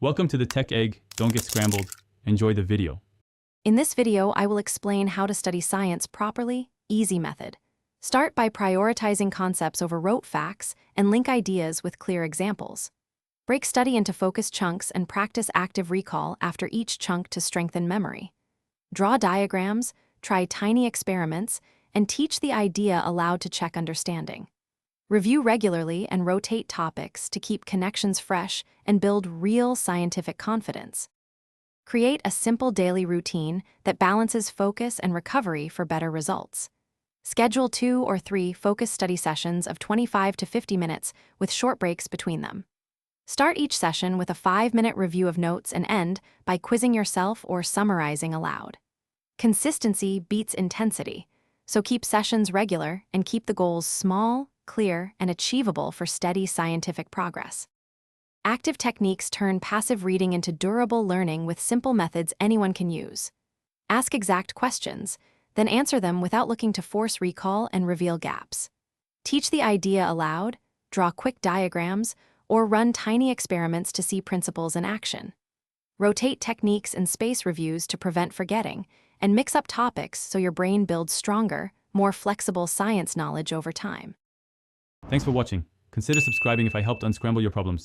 Welcome to the Tech Egg. Don't get scrambled. Enjoy the video. In this video, I will explain how to study science properly, easy method. Start by prioritizing concepts over rote facts and link ideas with clear examples. Break study into focused chunks and practice active recall after each chunk to strengthen memory. Draw diagrams, try tiny experiments, and teach the idea aloud to check understanding. Review regularly and rotate topics to keep connections fresh and build real scientific confidence. Create a simple daily routine that balances focus and recovery for better results. Schedule 2 or 3 focused study sessions of 25 to 50 minutes with short breaks between them. Start each session with a 5-minute review of notes and end by quizzing yourself or summarizing aloud. Consistency beats intensity, so keep sessions regular and keep the goals small, clear, and achievable for steady scientific progress. Active techniques turn passive reading into durable learning with simple methods anyone can use. Ask exact questions, then answer them without looking to force recall and reveal gaps. Teach the idea aloud, draw quick diagrams, or run tiny experiments to see principles in action. Rotate techniques and space reviews to prevent forgetting, and mix up topics so your brain builds stronger, more flexible science knowledge over time. Thanks for watching. Consider subscribing if I helped unscramble your problems.